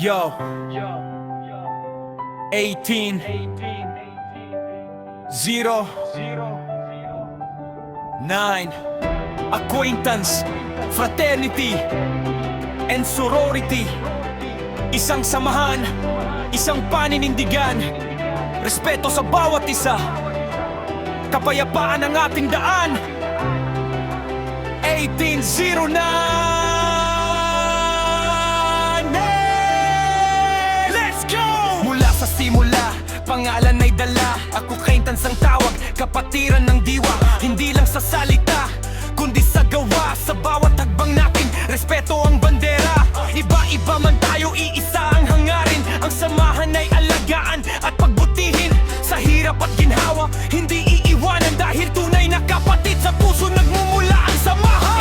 Yo, 18 0 9 Acquaintance, fraternity, and sorority. Isang samahan, isang paninindigan, respeto sa bawat isa, kapayapaan ang ating daan. 1809. Let's go! Mula sa simula, pangalan ay dala. Acquaintance ang tawag, kapatiran ng diwa. Hindi lang sa salita, kundi sa gawa. Sa bawat hagbang natin, respeto ang bandera. Iba-iba man tayo, iisa ang hangarin. Ang samahan ay alagaan at pagbutihin. Sa hirap at ginhawa, hindi iiwanan. Dahil tunay na kapatid, sa puso nagmumula ang samahan.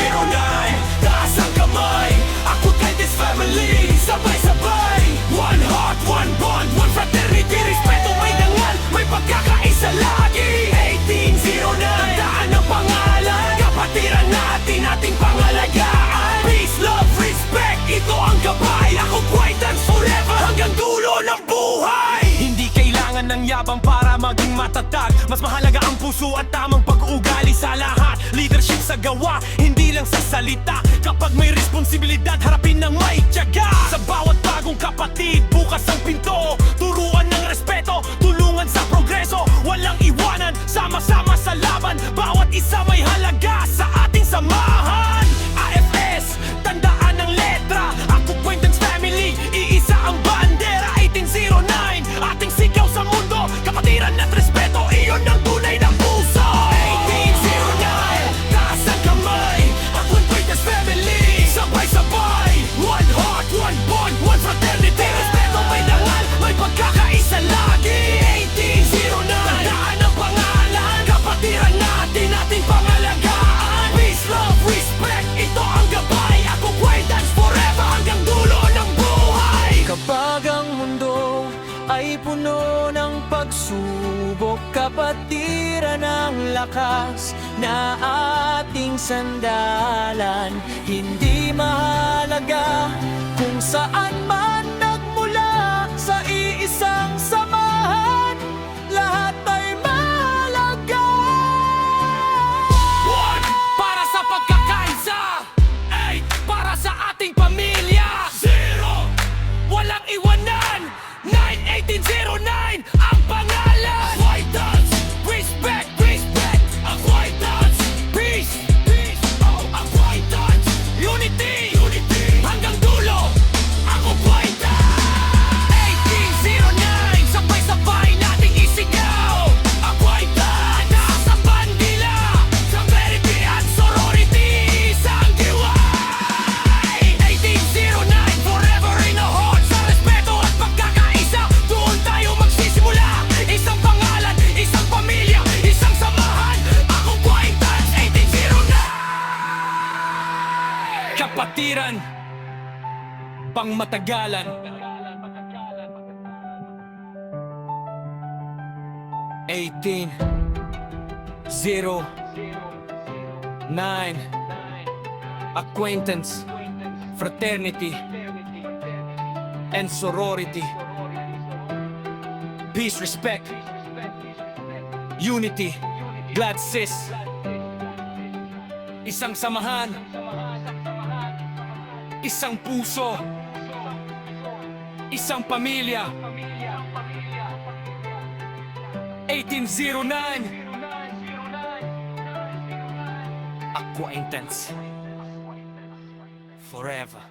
1809, taas ang kamay. Acquaintance family, sabay-sabay. One heart, one bond, one fraternity. Respeto may dangal, may pagkakaisa lagi. 1809, tandaan ang pangalan. Kapatiran natin, ating pangalagaan. Peace, love, respect, ito ang gabay. Acquaintance forever, hanggang dulo ng buhay. Hindi kailangan ng yabang para maging matatag. Mas mahalaga ang puso at tamang pag-uugali sa lahat. Leadership sa gawa, hindi lang sa salita. Kapag may responsibilidad, harapin ng may tiyaga. Sa bawat bagong kapatid, bukas ang pinto. Turuan ng respeto, tulungan sa progreso. Walang iwanan, sama-sama sa laban. Bawat isa may halaga sa ating samahan. AFS, tandaan ang letra. Acquaintance family, iisa ang bandera. 1809, ating sigaw sa mundo. Kapatiran at respeto, iyon ang tunay ng puso. 1809, taas ang kamay. Acquaintance family, sabay-sabay. One heart, one bond, one fraternity. Respeto may dangal, may pagkakaisa lagi. 1809, tandaan ang pangalan. Kapatiran natin, ating pangalagaan. Peace, love, respect, ito ang gabay. Acquaintance forever, hanggang dulo ng buhay. Kapag ang mundo ay puno ng pagsubok, kapatiran ang lakas na ating sandalan. Hindi mahalaga kung saan man nagmula, sa iisang samahan lahat ay mahalaga. One, para sa pagkakaisa. Eight, para sa ating pamilya. Zero, walang iwanan. 1809, ang pangalan. Acquaintance, respect, respect. Acquaintance, peace, peace. Oh, acquaintance, unity, unity. Hanggang dulo, acquaintance. 1809, sabay-sabay nating isigaw. Acquaintance, taas ang bandila. Fraternity at sorority, isang diway. 1809, forever in our hearts. Sa respeto at pagkakaisa, doon tayo magsisimula. Isang pangalan, isang pamilya, isang samahan. Acquaintance, 1809. Kapatiran, pangmatagalan. 1809, acquaintance, fraternity, and sorority. Peace, respect, unity, glad sis. Isang samahan, isang puso, isang pamilya. 1809, acquaintance forever.